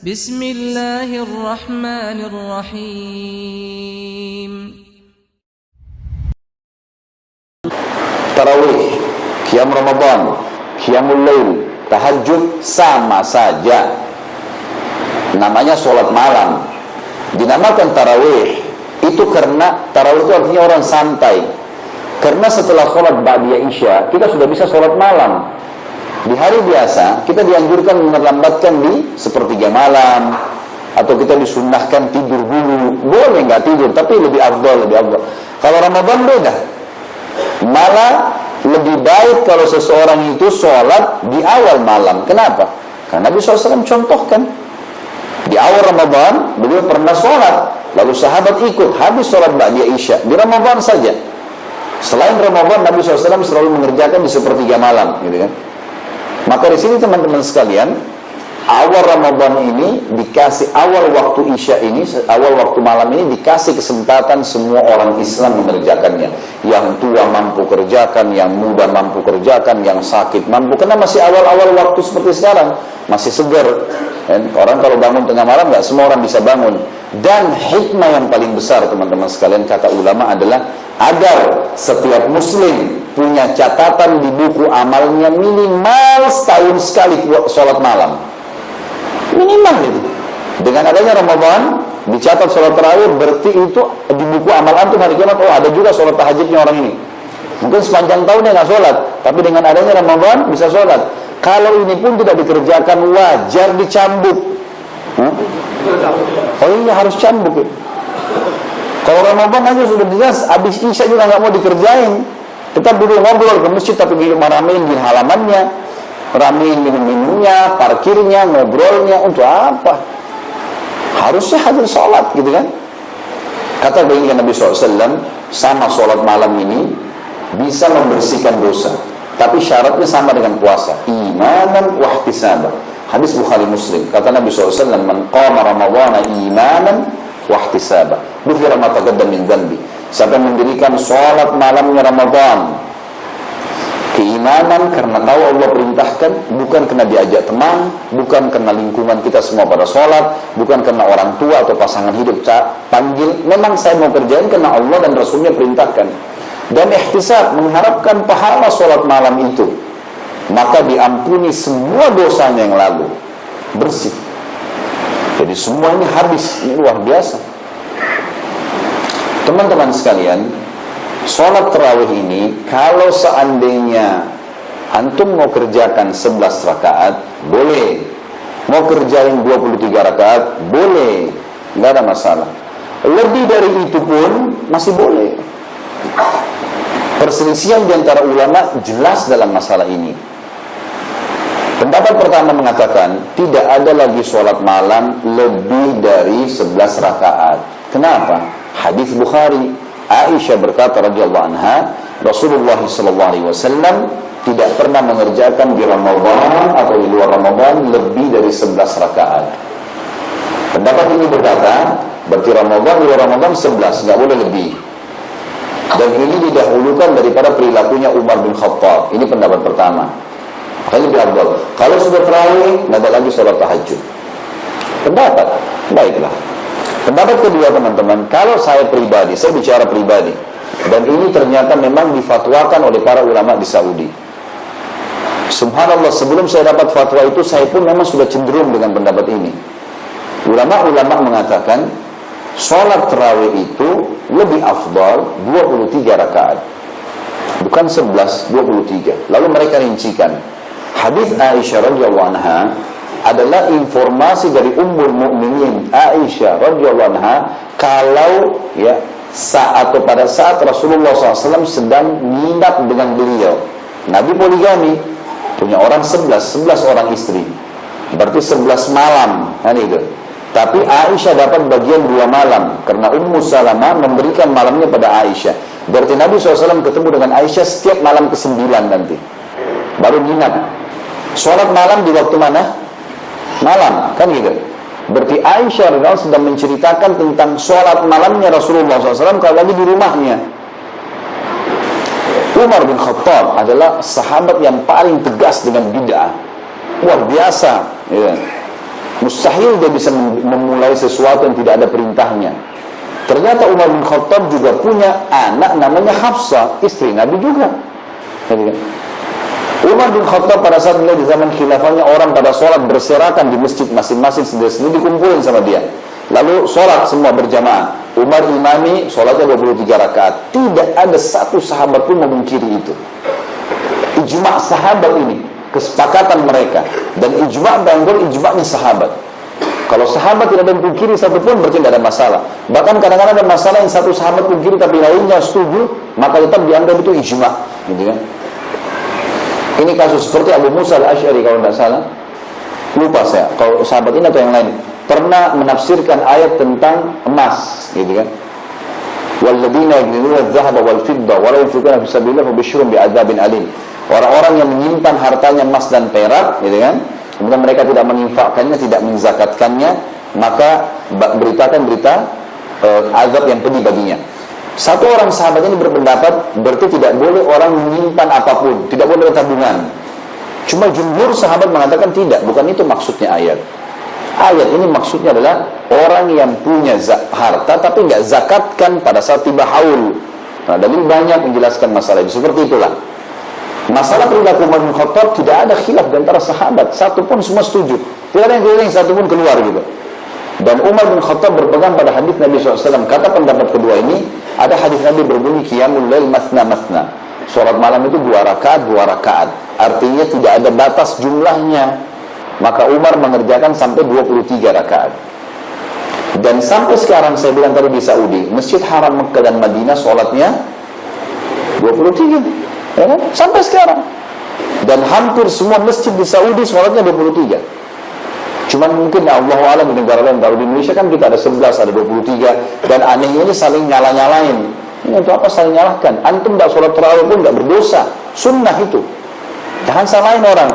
Bismillahirrahmanirrahim. Tarawih, qiyam Ramadan, qiyamul lail, tahajud sama saja. Namanya sholat malam. Dinamakan tarawih itu karena tarawih itu artinya orang santai. Karena setelah sholat ba'diyah isya, kita sudah bisa sholat malam. Di hari biasa, kita dianjurkan melambatkan di sepertiga malam, atau kita disunnahkan tidur dulu. Boleh nggak tidur, tapi lebih afdal, lebih afdal. Kalau Ramadan beda. Malah lebih baik kalau seseorang itu sholat di awal malam. Kenapa? Karena Nabi SAW contohkan. Di awal Ramadan, beliau pernah sholat. Lalu sahabat ikut, habis sholat ba'diyah isya. Di Ramadan saja. Selain Ramadan, Nabi SAW selalu mengerjakan di sepertiga malam. Gitu kan? Maka di sini teman-teman sekalian, awal Ramadan ini dikasih, awal waktu isya ini, awal waktu malam ini dikasih kesempatan semua orang Islam mengerjakannya. Yang tua mampu kerjakan, yang muda mampu kerjakan, yang sakit mampu. Karena masih awal-awal waktu seperti sekarang, masih segar. Orang kalau bangun tengah malam, nggak semua orang bisa bangun. Dan hikmah yang paling besar teman-teman sekalian, kata ulama adalah agar setiap muslim punya catatan di buku amalnya minimal setahun sekali sholat malam. Minimal itu. Dengan adanya Ramadan dicatat sholat tarawih, berarti itu di buku amal antum hari kiamat, oh ada juga sholat tahajudnya orang ini. Mungkin sepanjang tahunnya nggak sholat, tapi dengan adanya Ramadan bisa sholat. Kalau ini pun tidak dikerjakan, wajar dicambuk. Oh iya, harus cambuk ya. Kalau Ramadan aja sudah jelas, habis isya juga nggak mau dikerjain. Tetap dulu ngobrol ke masjid, tapi ramein di halamannya, ramein minum-minumnya, parkirnya, ngobrolnya, untuk apa? Harusnya hadir sholat, gitu kan? Kata baginda Nabi SAW, sama sholat malam ini bisa membersihkan dosa, tapi syaratnya sama dengan puasa, imanan wahtisaban. Hadis Bukhari Muslim. Kata Nabi SAW, man qama ramadhana imanan wahtisaban, ghufira ma taqaddama min dhanbi. Siapa mendirikan sholat malamnya Ramadan, keimanan karena tahu Allah perintahkan, bukan karena diajak teman, bukan karena lingkungan kita semua pada sholat, bukan karena orang tua atau pasangan hidup panggil, memang saya mau kerjain karena Allah dan Rasulnya perintahkan. Dan ihtisab, mengharapkan pahala sholat malam itu, maka diampuni semua dosanya yang lalu, bersih. Jadi semuanya habis. Ini luar biasa. Teman-teman sekalian, sholat tarawih ini, kalau seandainya antum mau kerjakan 11 rakaat, boleh. Mau kerjain 23 rakaat, boleh. Nggak ada masalah. Lebih dari itu pun masih boleh. Perselisihan di antara ulama jelas dalam masalah ini. Pendapat pertama mengatakan tidak ada lagi sholat malam lebih dari 11 rakaat. Kenapa? Hadis Bukhari, Aisyah berkata radhiyallahu anha, Rasulullah SAW tidak pernah mengerjakan di Ramadan atau di luar Ramadan lebih dari 11 rakaat. Pendapat ini berkata, berarti Ramadan di luar Ramadan 11, nggak boleh lebih. Dan ini didahulukan daripada perilakunya Umar bin Khattab. Ini pendapat pertama. Ini lebih afdal. Kalau sudah tarawih, nggak ada lagi sholat tahajud. Pendapat, baiklah. Pendapat kedua teman-teman, kalau saya pribadi, saya bicara pribadi, dan ini ternyata memang difatwakan oleh para ulama di Saudi. Subhanallah, sebelum saya dapat fatwa itu, saya pun memang sudah cenderung dengan pendapat ini. Ulama-ulama mengatakan, sholat tarawih itu lebih afdal 23 rakaat. Bukan 11, 23. Lalu mereka rincikan. Hadis Aisyah radhiyallahu anha adalah informasi dari Ummul Mukminin Aisyah radhiyallahu anha, kalau ya saat atau pada saat Rasulullah SAW sedang nginap dengan beliau. Nabi poligami, punya orang 11 orang istri, berarti 11 malam kan itu. Tapi Aisyah dapat bagian 2 malam karena Ummu Salamah memberikan malamnya pada Aisyah. Berarti Nabi SAW ketemu dengan Aisyah setiap malam ke-9 nanti, baru nginap. Sholat malam di waktu mana? Malam, kan gitu. Berarti Aisyah radhiyallahu sedang menceritakan tentang sholat malamnya Rasulullah SAW kalau lagi di rumahnya. Umar bin Khattab adalah sahabat yang paling tegas dengan bid'ah, luar biasa. Ya. Mustahil dia bisa memulai sesuatu yang tidak ada perintahnya. Ternyata Umar bin Khattab juga punya anak namanya Hafsah, istri Nabi juga. Umar bin Khattab pada saat beliau di zaman khilafahnya, orang pada sholat berserakan di masjid masing-masing, sendiri-sendiri dikumpulin sama dia. Lalu sholat semua berjamaah. Umar imami, sholatnya 23 rakaat. Tidak ada satu sahabat pun memungkiri itu. Ijma' sahabat ini, kesepakatan mereka. Dan ijma' berangkat ijma'nya sahabat. Kalau sahabat tidak ada yang pungkiri satu pun, berarti tidak ada masalah. Bahkan kadang-kadang ada masalah yang satu sahabat pungkiri tapi lainnya setuju, maka tetap dianggap itu ijma', gitu kan? Ini kasus seperti Abu Musa al-Asy'ari kalau tidak salah. Lupa saya, kalau sahabat ini atau yang lain, pernah menafsirkan ayat tentang emas, gitu kan? Walladzina yajniduna adh-dhahaba wal-fidda wa la yunfiquna fi sabilillah fabashshirhum bi'adzabin alim. Orang-orang yang menyimpan hartanya emas dan perak, gitu kan? Kemudian mereka tidak menginfakkannya, tidak menzakatkannya, maka beritakan berita azab yang pedih baginya. Satu orang sahabat ini berpendapat berarti tidak boleh orang menyimpan apapun, tidak boleh tabungan. Cuma jumhur sahabat mengatakan tidak, bukan itu maksudnya ayat. Ayat ini maksudnya adalah orang yang punya harta tapi nggak zakatkan pada saat tiba haul. Nah, dalil banyak menjelaskan masalah itu. Seperti itulah. Masalah perilaku Umar bin Khattab tidak ada khilaf di antara sahabat, satu pun semua setuju. Tidak ada yang keliling, satu pun keluar gitu. Dan Umar bin Khattab berpegang pada hadis Nabi SAW. Kata pendapat kedua ini, ada hadis Nabi berbunyi qiyamul lail masna masna. Salat malam itu 2 rakaat. Artinya tidak ada batas jumlahnya. Maka Umar mengerjakan sampai 23 rakaat. Dan sampai sekarang saya bilang tadi di Saudi, Masjid Haram Mekah dan Madinah salatnya 23. Ya kan? Sampai sekarang. Dan hampir semua masjid di Saudi sholatnya 23. Cuman mungkin ya Allah alam di negara lain. Kalau di Indonesia kan kita ada 11, ada 23. Dan anehnya ini saling nyala-nyalain. Ini untuk apa saling nyalahkan? Antum tidak sholat tarawih pun tidak berdosa. Sunnah itu. Jangan salahin orang.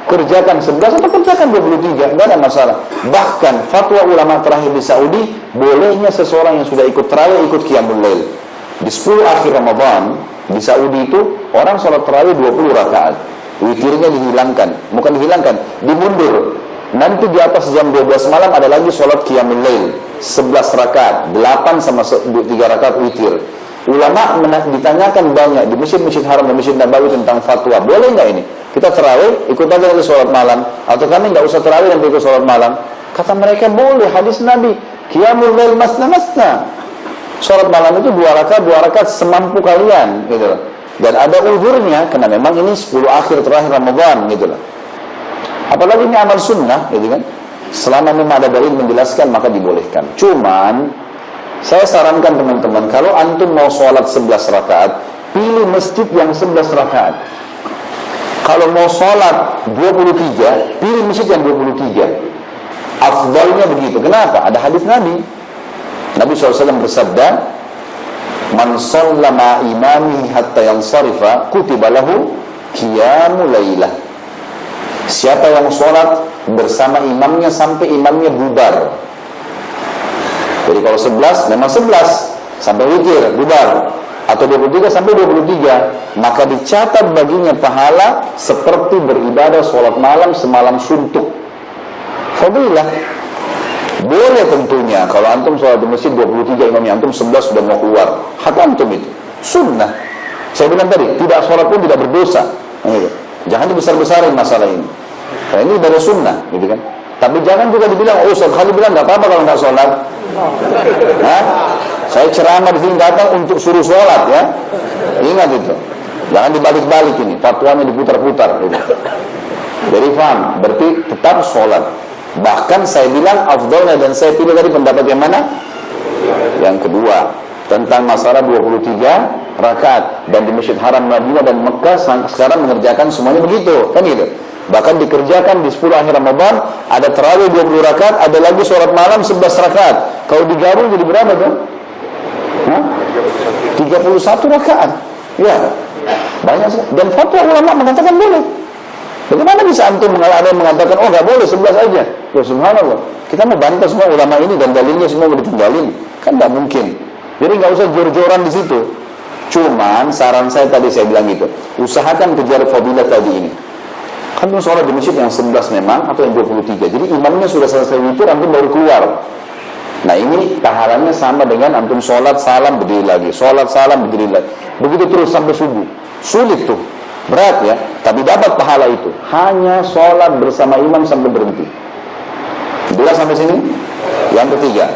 Kerjakan 11 atau kerjakan 23, tidak ada masalah. Bahkan fatwa ulama terakhir di Saudi, bolehnya seseorang yang sudah ikut tarawih ikut qiyamul lail. Di 10 akhir Ramadan di Saudi itu orang sholat tarawih 20 rakaat, witirnya dihilangkan, bukan dihilangkan, dimundur. Nanti di atas jam 12 malam ada lagi sholat qiyamul lail 11 rakaat, 8 sama 3 rakaat witir. Ulama ditanyakan banyak di masjid-masjid haram dan masjid Nabawi tentang fatwa, boleh nggak ini? Kita tarawih ikut aja nanti sholat malam, atau kami nggak usah tarawih nanti ikut sholat malam? Kata mereka boleh, hadis Nabi qiyamul lail masna masna. Sholat malam itu 2 rakaat semampu kalian, gitu loh. Dan ada uzurnya, karena memang ini 10 akhir terakhir Ramadan, gitu loh. Apalagi ini amal sunnah, gitu kan. Selama memang ada dalil menjelaskan, maka dibolehkan. Cuman, saya sarankan teman-teman, kalau antum mau sholat 11 rakaat, pilih masjid yang 11 rakaat. Kalau mau sholat 23, pilih masjid yang 23. Afdalnya begitu. Kenapa? Ada hadis Nabi. Nabi SAW bersabda, "Man shallama imamihi hatta yansarifa kutiba lahu qiyamul lailah." Siapa yang sholat bersama imamnya sampai imamnya bubar. Jadi kalau 11 memang 11 sampai witir bubar, atau 23 sampai 23, maka dicatat baginya pahala seperti beribadah sholat malam semalam suntuk. Fadilah. Boleh tentunya, kalau antum sholat di masjid 23, imamnya antum 11 sudah mau keluar, hak antum itu, sunnah. Saya bilang tadi, tidak sholat pun tidak berdosa. Jangan dibesar-besarin masalah ini. Nah, ini dari sunnah, gitu kan. Tapi jangan juga dibilang, oh Ustaz Khalid bilang nggak apa-apa kalau nggak sholat. Nah, saya ceramah di sini datang untuk suruh sholat, ya. Ingat itu. Jangan dibalik-balik ini, fatwanya diputar-putar. Gitu. Jadi paham, berarti tetap sholat. Bahkan saya bilang afdalnya, dan saya pilih tadi pendapat yang mana? Yang kedua, tentang masalah 23 rakaat. Dan di Masjid Haram Madinah dan Mekah sekarang mengerjakan semuanya begitu, kan gitu. Bahkan dikerjakan di 10 akhir Ramadan, ada tarawih 20 rakaat, ada lagi sholat malam 11 rakaat. Kalau digabung jadi berapa tuh? 31 rakaat. Ya, banyak sekali. Dan fatwa ulama mengatakan boleh. Bagaimana bisa antum mengatakan, oh nggak boleh 11 aja? Ya subhanallah. Kita mau bantah semua ulama ini dan dalilnya semua mau ditinggalin, kan nggak mungkin. Jadi nggak usah jor-joran di situ. Cuman saran saya tadi saya bilang gitu, usahakan kejar fadilah tadi ini. Kan sholat di masjid yang 11 memang, atau yang 23. Jadi imamnya sudah selesai witir, antum baru keluar. Nah ini pahalanya sama dengan antum sholat salam berdiri lagi, sholat salam berdiri lagi, begitu terus sampai subuh. Sulit tuh, berat ya, tapi dapat pahala itu. Hanya sholat bersama imam sampai berhenti. Jelas sampai sini? Yang ketiga,